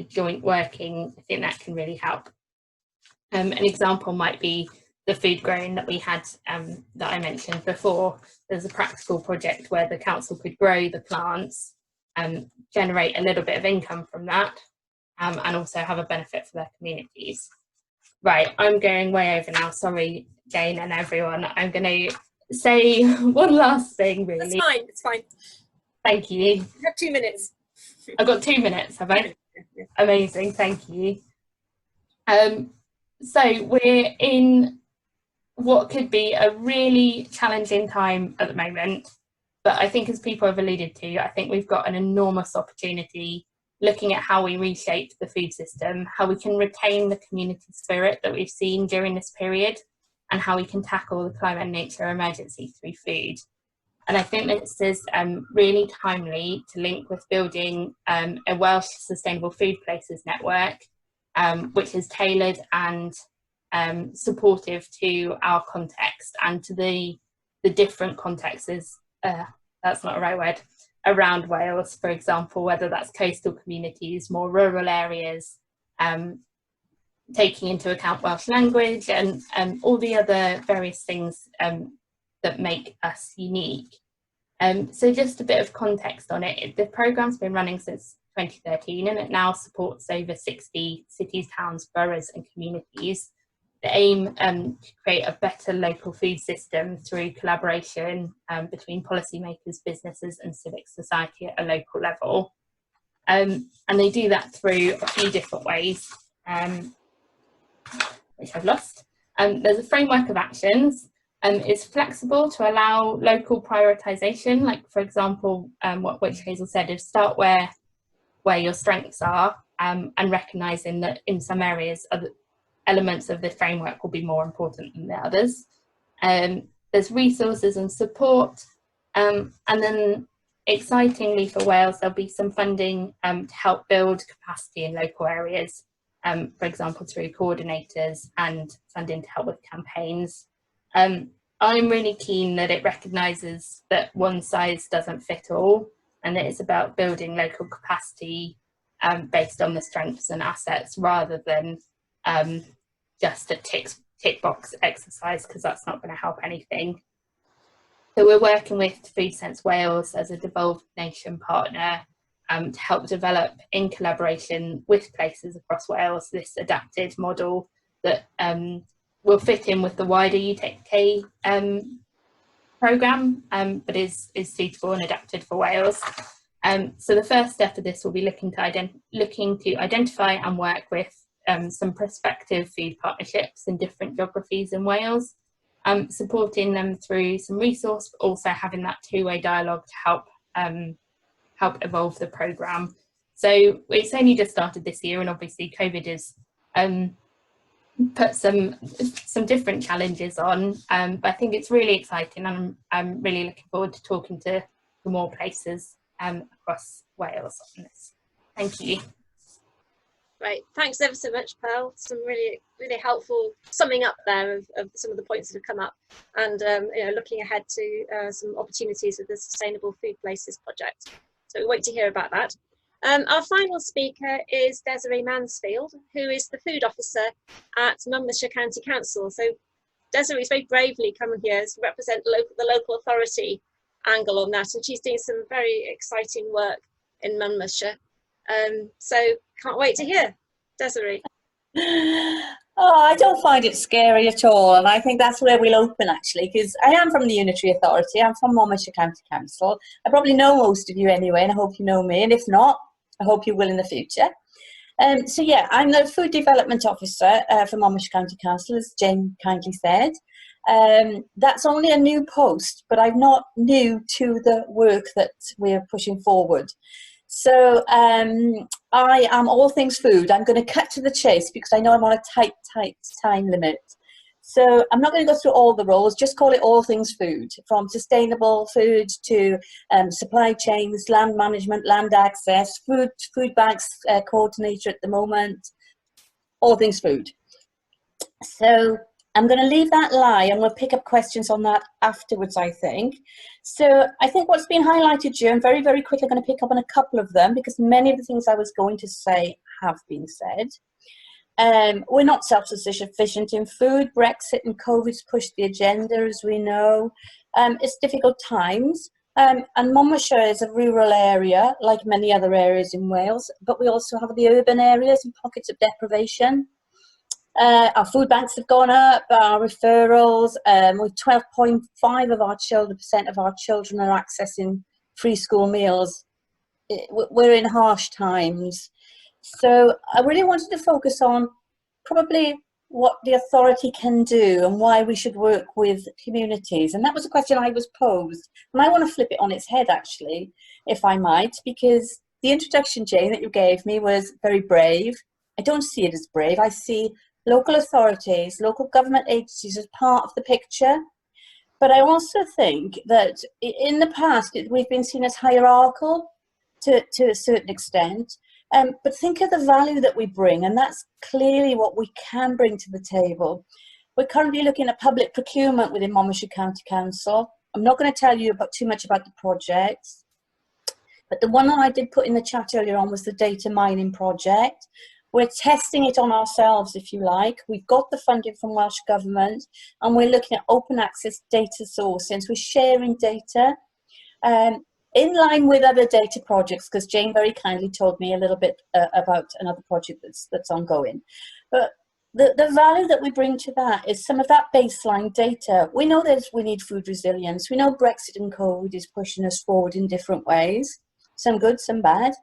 joint working, I think that can really help. An example might be the food growing that we had that I mentioned before. There's a practical project where the council could grow the plants, generate a little bit of income from that, and also have a benefit for their communities. Right, I'm going way over now, sorry Jane and everyone. I'm going to say one last thing really. That's fine, it's fine. Thank you. You have 2 minutes. I've got 2 minutes, have I? Amazing, thank you. So we're in what could be a really challenging time at the moment, but I think as people have alluded to, I think we've got an enormous opportunity looking at how we reshape the food system, how we can retain the community spirit that we've seen during this period, and how we can tackle the climate and nature emergency through food. And I think this is really timely to link with building a Welsh Sustainable Food Places network, which is tailored and supportive to our context and to the different contexts, that's not the right word, around Wales, for example, whether that's coastal communities, more rural areas, taking into account Welsh language and all the other various things that make us unique. So just a bit of context on it. The programme's been running since 2013 and it now supports over 60 cities, towns, boroughs and communities. The aim to create a better local food system through collaboration between policymakers, businesses and civic society at a local level. And they do that through a few different ways, which I've lost. There's a framework of actions. It's flexible to allow local prioritisation, like for example, which Hazel said, is start where your strengths are and recognising that in some areas other elements of the framework will be more important than the others. There's resources and support, and then excitingly for Wales there'll be some funding to help build capacity in local areas, for example through coordinators and funding to help with campaigns. I'm really keen that it recognises that one size doesn't fit all and that it's about building local capacity based on the strengths and assets rather than just a tick box exercise, because that's not going to help anything. So we're working with Food Sense Wales as a devolved nation partner to help develop in collaboration with places across Wales this adapted model that will fit in with the wider UK programme, but is suitable and adapted for Wales. So the first step of this will be looking to identify and work with some prospective food partnerships in different geographies in Wales, supporting them through some resource, but also having that two-way dialogue to help evolve the programme. So it's only just started this year, and obviously COVID has put some different challenges on, but I think it's really exciting, and I'm really looking forward to talking to more places across Wales on this. Thank you. Right, thanks ever so much, Pearl. Some really helpful summing up there of some of the points that have come up, and looking ahead to some opportunities with the Sustainable Food Places project. So we wait to hear about that. Our final speaker is Desiree Mansfield, who is the food officer at Monmouthshire County Council. So Desiree's very bravely come here to represent the local authority angle on that, and she's doing some very exciting work in Monmouthshire. So can't wait to hear. Desiree. Oh, I don't find it scary at all, and I think that's where we'll open actually, because I am from the Unitary Authority. I'm from Monmouthshire County Council. I probably know most of you anyway, and I hope you know me, and if not, I hope you will in the future. So yeah, I'm the Food Development Officer for Monmouthshire County Council, as Jane kindly said. That's only a new post, but I'm not new to the work that we're pushing forward. So I am all things food. I'm going to cut to the chase because I know I'm on a tight time limit. So I'm not going to go through all the roles, just call it all things food, from sustainable food to supply chains, land management, land access, food banks coordinator at the moment, all things food. So I'm going to leave that lie and we'll pick up questions on that afterwards, I think. So I think what's been highlighted here, I'm very, very quickly going to pick up on a couple of them because many of the things I was going to say have been said. We're not self-sufficient in food. Brexit and COVID's pushed the agenda, as we know. It's difficult times. And Monmouthshire is a rural area, like many other areas in Wales, but we also have the urban areas and pockets of deprivation. Our food banks have gone up, our referrals, with 12.5% of our children are accessing free school meals. We're in harsh times. So I really wanted to focus on probably what the authority can do and why we should work with communities. And that was a question I was posed. And I want to flip it on its head, actually, if I might, because the introduction, Jane, that you gave me was very brave. I don't see it as brave. I see local authorities, local government agencies as part of the picture. But I also think that in the past, we've been seen as hierarchical to a certain extent. But think of the value that we bring, and that's clearly what we can bring to the table. We're currently looking at public procurement within Monmouthshire County Council. I'm not going to tell you too much about the projects, but the one that I did put in the chat earlier on was the data mining project. We're testing it on ourselves, if you like. We've got the funding from Welsh Government, and we're looking at open access data sourcing. So we're sharing data in line with other data projects, because Jane very kindly told me a little bit about another project that's ongoing. But the value that we bring to that is some of that baseline data. We know we need food resilience. We know Brexit and COVID is pushing us forward in different ways, some good, some bad.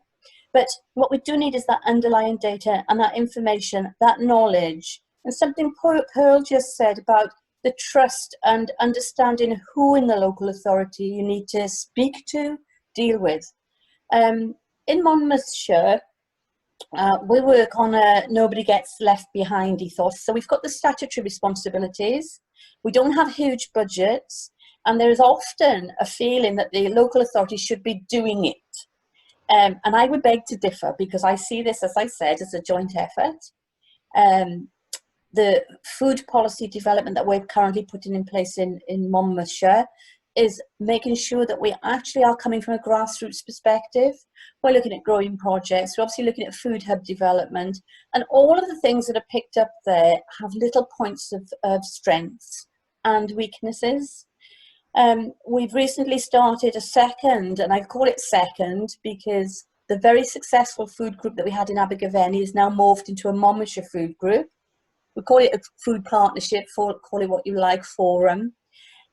But what we do need is that underlying data and that information, that knowledge. And something Pearl just said about the trust and understanding who in the local authority you need to speak to, deal with. In Monmouthshire, we work on a nobody gets left behind ethos. So we've got the statutory responsibilities. We don't have huge budgets. And there is often a feeling that the local authority should be doing it. And I would beg to differ, because I see this, as I said, as a joint effort. The food policy development that we're currently putting in place in Monmouthshire is making sure that we actually are coming from a grassroots perspective. We're looking at growing projects. We're obviously looking at food hub development. And all of the things that are picked up there have little points of strengths and weaknesses. We've recently started a second, and I call it second because the very successful food group that we had in Abergavenny is now morphed into a Monmouthshire food group. We call it a food partnership, call it what you like, forum.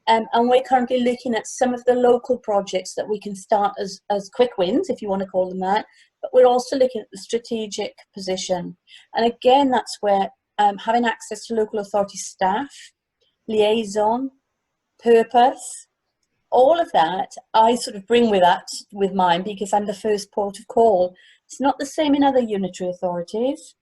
And we're currently looking at some of the local projects that we can start as quick wins, if you want to call them that. But we're also looking at the strategic position. And again, that's where having access to local authority staff, liaison, purpose, all of that, I sort of bring with mine because I'm the first port of call. It's not the same in other unitary authorities.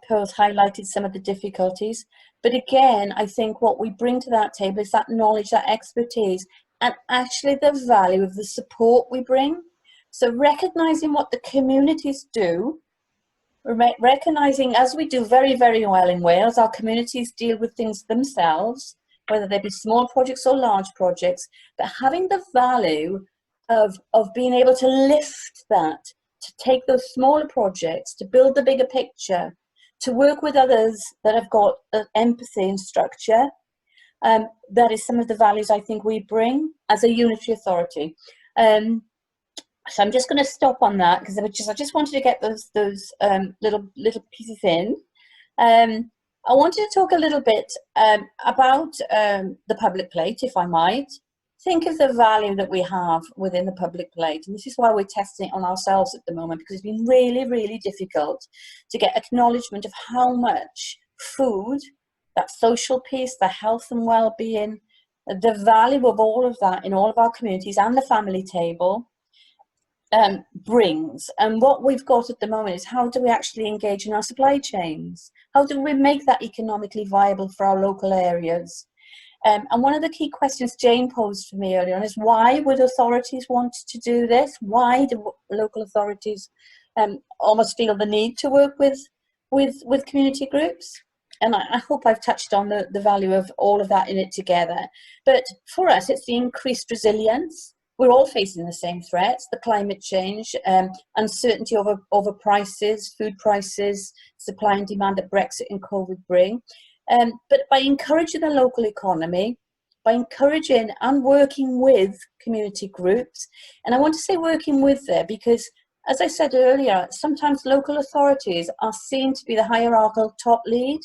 Pearl's highlighted some of the difficulties. But again, I think what we bring to that table is that knowledge, that expertise, and actually the value of the support we bring. So recognising what the communities do, recognising, as we do very, very well in Wales, our communities deal with things themselves, whether they be small projects or large projects, but having the value of being able to lift that, to take those smaller projects, to build the bigger picture, to work with others that have got empathy and structure. That is some of the values I think we bring as a unitary authority. So I'm just going to stop on that because I just wanted to get those little pieces in. I wanted to talk a little bit about the public plate, if I might. Think of the value that we have within the public plate. And this is why we're testing it on ourselves at the moment, because it's been really, really difficult to get acknowledgement of how much food, that social piece, the health and well-being, the value of all of that in all of our communities and the family table brings. And what we've got at the moment is, how do we actually engage in our supply chains? How do we make that economically viable for our local areas? And one of the key questions Jane posed for me earlier on is, why would authorities want to do this? Why do local authorities almost feel the need to work with community groups? And I hope I've touched on the value of all of that in it together. But for us, it's the increased resilience. We're all facing the same threats: the climate change, uncertainty over prices, food prices, supply and demand that Brexit and COVID bring. But by encouraging the local economy, by encouraging and working with community groups, and I want to say working with there because, as I said earlier, sometimes local authorities are seen to be the hierarchical top lead,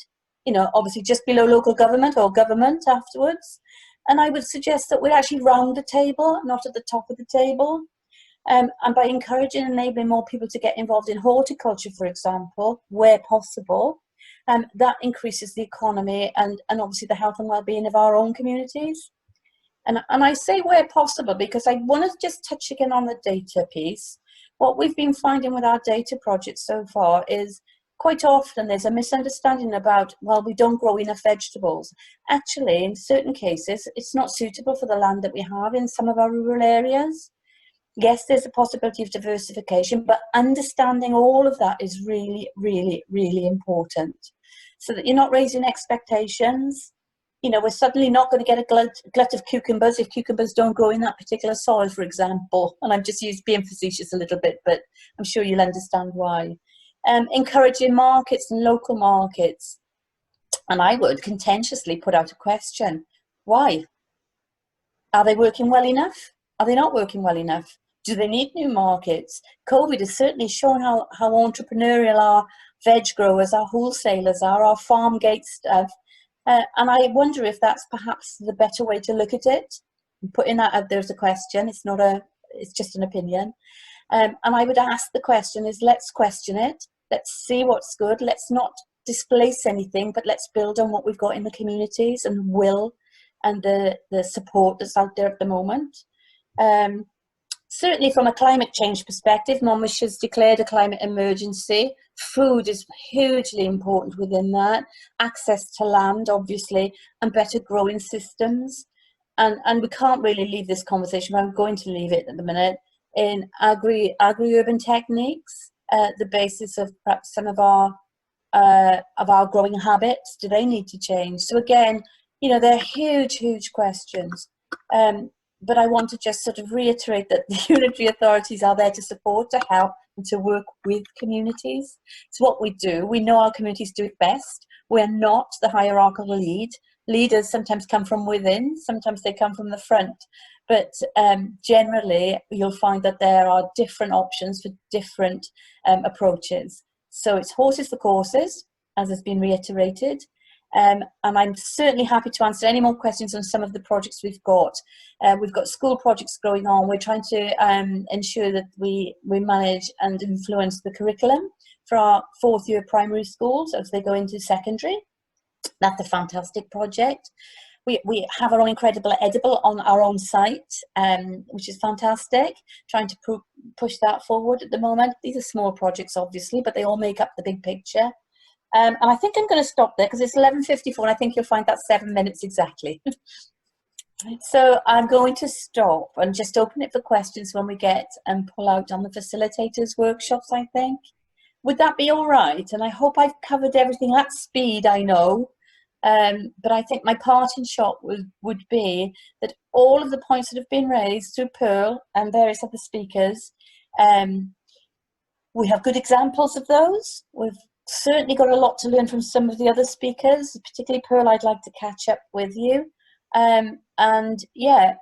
obviously just below local government or government afterwards. And I would suggest that we're actually round the table, not at the top of the table. And by encouraging and enabling more people to get involved in horticulture, for example, where possible, that increases the economy and obviously the health and well-being of our own communities. And I say where possible because I want to just touch again on the data piece. What we've been finding with our data projects so far is quite often there's a misunderstanding about, well, we don't grow enough vegetables. Actually, in certain cases, it's not suitable for the land that we have in some of our rural areas. Yes, there's a possibility of diversification, but understanding all of that is really, really, really important, so that you're not raising expectations. You know, we're suddenly not going to get a glut of cucumbers if cucumbers don't grow in that particular soil, for example. And I'm just being facetious a little bit, but I'm sure you'll understand why. Encouraging markets and local markets. And I would contentiously put out a question. Why? Are they working well enough? Are they not working well enough? Do they need new markets? COVID has certainly shown how entrepreneurial our veg growers, our wholesalers are, our farm gate stuff. And I wonder if that's perhaps the better way to look at it. Putting that out there as a question, it's just an opinion. And I would ask the question is, let's question it. Let's see what's good. Let's not displace anything, but let's build on what we've got in the communities and will and the support that's out there at the moment. Certainly from a climate change perspective, Monmouthshire has declared a climate emergency. Food is hugely important within that. Access to land, obviously, and better growing systems. And we can't really leave this conversation, but I'm going to leave it at the minute, in agri-urban techniques, the basis of perhaps some of our growing habits. Do they need to change? So again, you know, they're huge, huge questions. But I want to just sort of reiterate that the unitary authorities are there to support, to help, and to work with communities. It's what we do. We know our communities do it best. We're not the hierarchical lead. Leaders sometimes come from within, sometimes they come from the front. But generally, you'll find that there are different options for different approaches. So it's horses for courses, as has been reiterated. And I'm certainly happy to answer any more questions on some of the projects we've got. We've got school projects going on. We're trying to ensure that we manage and influence the curriculum for our fourth year primary schools as they go into secondary. That's a fantastic project. We have our own incredible edible on our own site, which is fantastic, trying to push that forward at the moment. These are small projects, obviously, but they all make up the big picture. And I think I'm going to stop there because it's 11:54 and I think you'll find that 7 minutes exactly. So I'm going to stop and just open it for questions when we get and pull out on the facilitators workshops, I think. Would that be all right? And I hope I've covered everything at speed, I know. But I think my parting shot would be that all of the points that have been raised through Pearl and various other speakers, we have good examples of those. We've certainly got a lot to learn from some of the other speakers, particularly Pearl. I'd like to catch up with you. And yeah,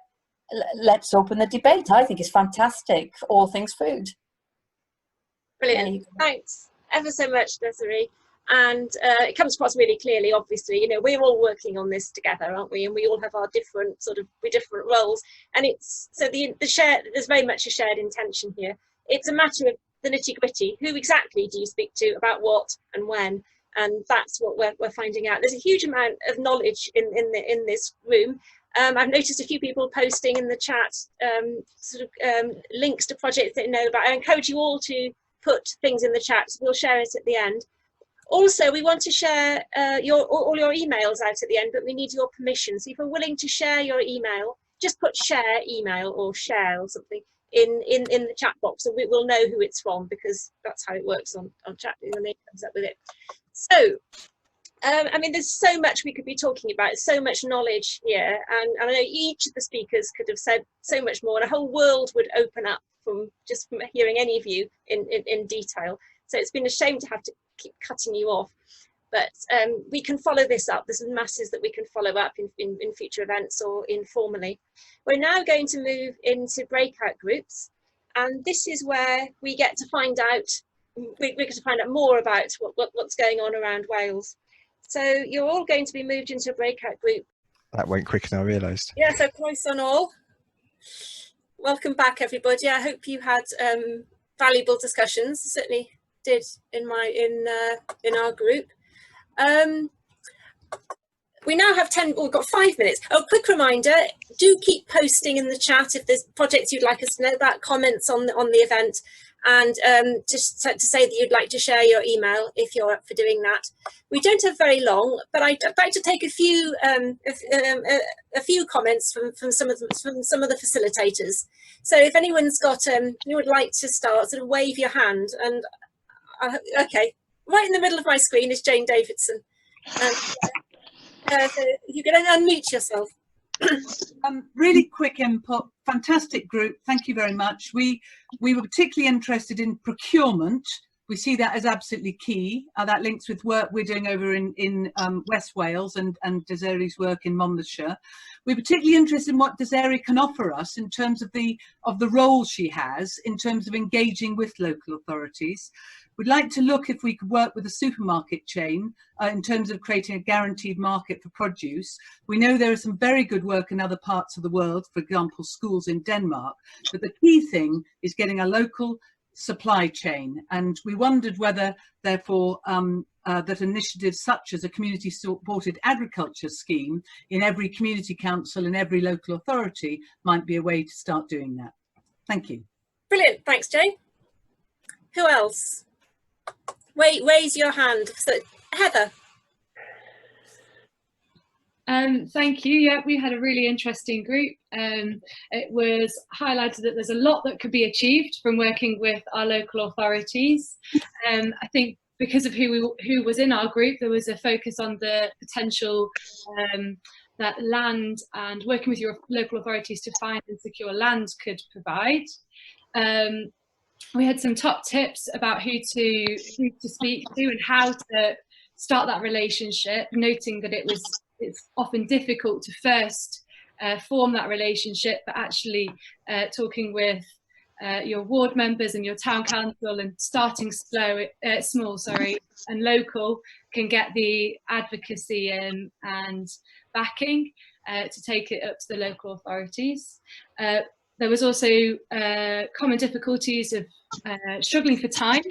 let's open the debate. I think it's fantastic for all things food. Brilliant. Thanks ever so much, Desiree. And it comes across really clearly, obviously, you know, we're all working on this together, aren't we? And we all have our different roles. And it's, so there's very much a shared intention here. It's a matter of the nitty-gritty. Who exactly do you speak to about what and when? And that's what we're finding out. There's a huge amount of knowledge in this room. I've noticed a few people posting in the chat links to projects that you know about. I encourage you all to put things in the chat. We'll share it at the end. Also, we want to share all your emails out at the end, but we need your permission. So if you're willing to share your email, just put share email or share or something in the chat box, and we'll know who it's from, because that's how it works on chat when it comes up with it. So I mean, there's so much we could be talking about, so much knowledge here, and I know each of the speakers could have said so much more, and a whole world would open up from hearing any of you in detail. So it's been a shame to have to keep cutting you off, but we can follow this up. There's masses that we can follow up in future events or informally. We're now going to move into breakout groups, and this is where we get to find out, we get to find out more about what's going on around Wales. So you're all going to be moved into a breakout group. That went quicker than I realised. Yeah, so croeso on all. Welcome back, everybody. I hope you had valuable discussions. Certainly did in our group. We now have we've got 5 minutes. Oh, quick reminder, do keep posting in the chat if there's projects you'd like us to know about, comments on the event. and just to say that you'd like to share your email if you're up for doing that. We don't have very long, but I'd like to take a few comments from some of the facilitators. So if anyone's got you would like to start, sort of wave your hand. And okay, right in the middle of my screen is Jane Davidson. So you can unmute yourself. Really quick input, fantastic group, thank you very much. We were particularly interested in procurement. We see that as absolutely key. That links with work we're doing over in West Wales and Desirie's work in Monmouthshire. We're particularly interested in what Desiree can offer us in terms of the role she has in terms of engaging with local authorities. We'd like to look if we could work with a supermarket chain in terms of creating a guaranteed market for produce. We know there is some very good work in other parts of the world, for example, schools in Denmark, but the key thing is getting a local supply chain. And we wondered whether, therefore, that initiatives such as a community supported agriculture scheme in every community council and every local authority might be a way to start doing that. Thank you. Brilliant, thanks Jane. Who else? Wait, raise your hand. So, Heather. Thank you. Yeah, we had a really interesting group. It was highlighted that there's a lot that could be achieved from working with our local authorities. I think because of who was in our group, there was a focus on the potential that land and working with your local authorities to find and secure land could provide. We had some top tips about who to speak to and how to start that relationship, noting that it's often difficult to first form that relationship, but actually talking with your ward members and your town council and starting small and local can get the advocacy and backing to take it up to the local authorities. There was also common difficulties of struggling for time,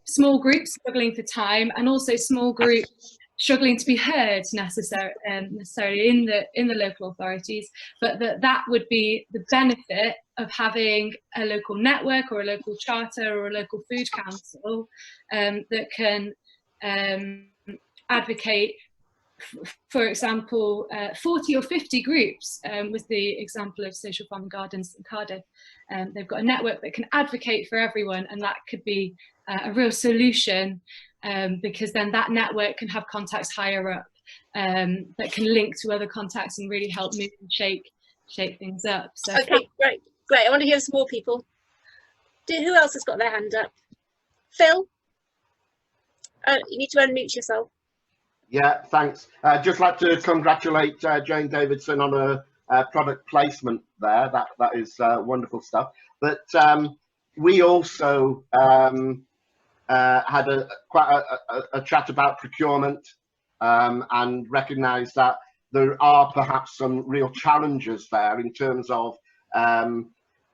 small groups struggling for time, and also small groups struggling to be heard necessarily in the local authorities, but that would be the benefit of having a local network or a local charter or a local food council that can advocate. For example, 40 or 50 groups was the example of Social Farming Gardens in Cardiff. They've got a network that can advocate for everyone, and that could be a real solution because then that network can have contacts higher up that can link to other contacts and really help move and shake things up. So okay, great. I want to hear some more people. Who else has got their hand up? Phil, you need to unmute yourself. Yeah, thanks. Just like to congratulate Jane Davidson on a product placement there. That is wonderful stuff. But we also had quite a chat about procurement and recognised that there are perhaps some real challenges there in terms of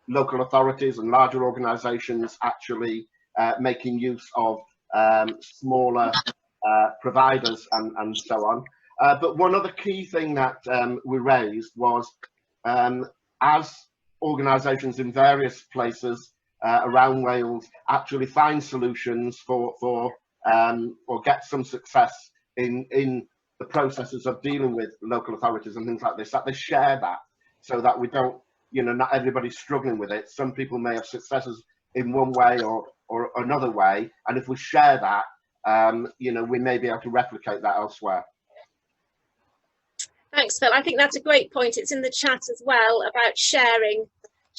local authorities and larger organisations actually making use of smaller providers and so on. But one other key thing that we raised was as organisations in various places around Wales actually find solutions for or get some success in the processes of dealing with local authorities and things like this, that they share that so that we don't, not everybody's struggling with it. Some people may have successes in one way or another way, and if we share that, we may be able to replicate that elsewhere. Thanks, Phil. I think that's a great point. It's in the chat as well about sharing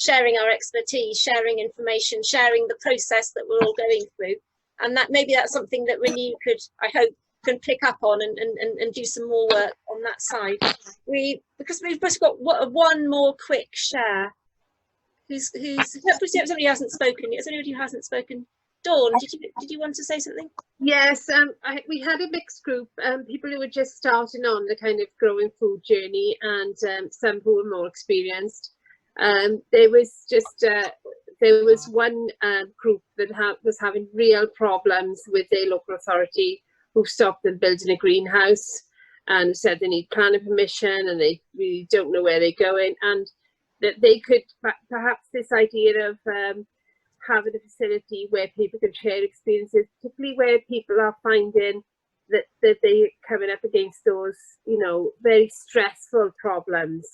our expertise, sharing information, sharing the process that we're all going through. And that maybe that's something that Renew could, I hope, can pick up on and do some more work on that side. Because we've just got one more quick share. Somebody who hasn't spoken yet. Is there anybody who hasn't spoken? Dawn, did you want to say something? Yes, we had a mixed group, people who were just starting on the kind of growing food journey and some who were more experienced. There was one group that was having real problems with their local authority who stopped them building a greenhouse and said they need planning permission and they really don't know where they're going, and that they could perhaps this idea of having a facility where people can share experiences, particularly where people are finding that they're coming up against those, you know, very stressful problems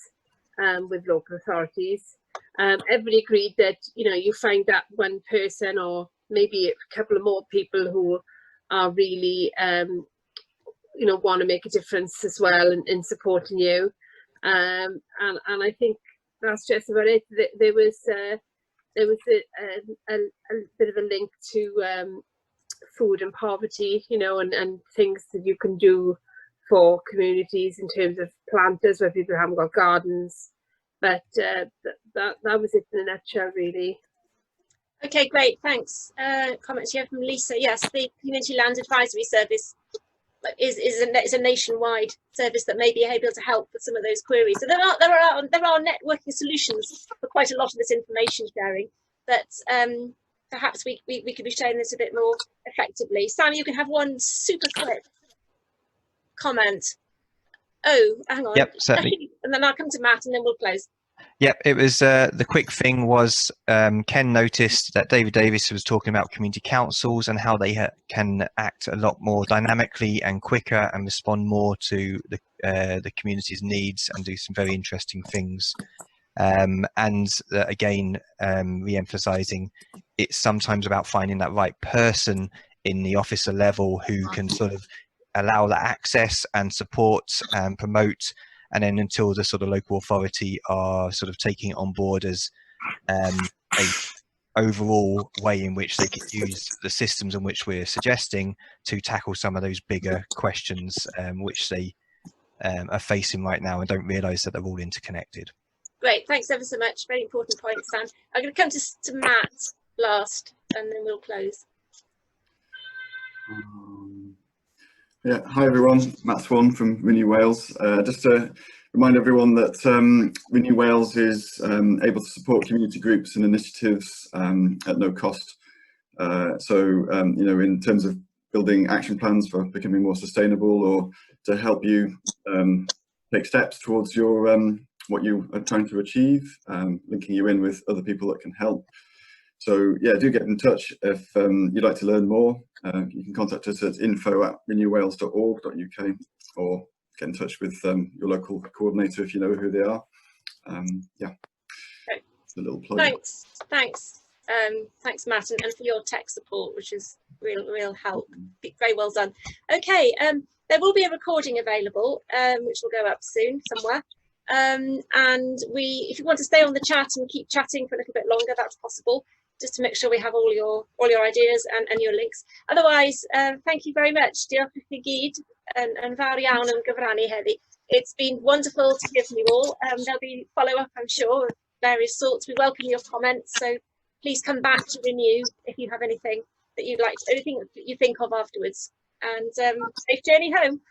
with local authorities. Everybody agreed that, you know, you find that one person or maybe a couple of more people who are really, you know, want to make a difference as well in supporting you. And I think that's just about it. There was a bit of a link to food and poverty, you know, and things that you can do for communities in terms of planters where people haven't got gardens. But that was it in a nutshell, really. Okay, great, thanks. Comments here from Lisa. Yes, the Community Land Advisory Service is a nationwide service that may be able to help with some of those queries. So there are networking solutions for quite a lot of this information sharing that perhaps we could be sharing this a bit more effectively. Sam, you can have one super quick comment. Oh, hang on. Yep, certainly. And then I'll come to Matt and then we'll close. Yep, it was the quick thing was Ken noticed that David Davis was talking about community councils and how they can act a lot more dynamically and quicker and respond more to the community's needs and do some very interesting things. And again, re-emphasizing it's sometimes about finding that right person in the officer level who can sort of allow that access and support and promote, and then until the sort of local authority are sort of taking it on board as a overall way in which they could use the systems in which we're suggesting to tackle some of those bigger questions which they are facing right now and don't realise that they're all interconnected. Great, thanks ever so much. Very important point, Sam. I'm going to come to Matt last and then we'll close. Yeah, hi everyone, Matt Swan from Renew Wales. Just to remind everyone that Renew Wales is able to support community groups and initiatives at no cost. You know, in terms of building action plans for becoming more sustainable or to help you take steps towards your what you are trying to achieve, linking you in with other people that can help. So yeah, do get in touch if you'd like to learn more. You can contact us at info@renewwales.org.uk or get in touch with your local coordinator if you know who they are. Yeah, a little plug. Thanks, Matt, and for your tech support, which is real help. Very well done. Okay, there will be a recording available, which will go up soon somewhere. And if you want to stay on the chat and keep chatting for a little bit longer, that's possible, just to make sure we have all your ideas and your links. Otherwise, thank you very much. Diolch I chi gyd and fawr iawn am gyfrannu heddi. It's been wonderful to hear from you all. There'll be follow-up, I'm sure, of various sorts. We welcome your comments, so please come back to Renew if you have anything that you'd like, anything that you think of afterwards. And safe journey home.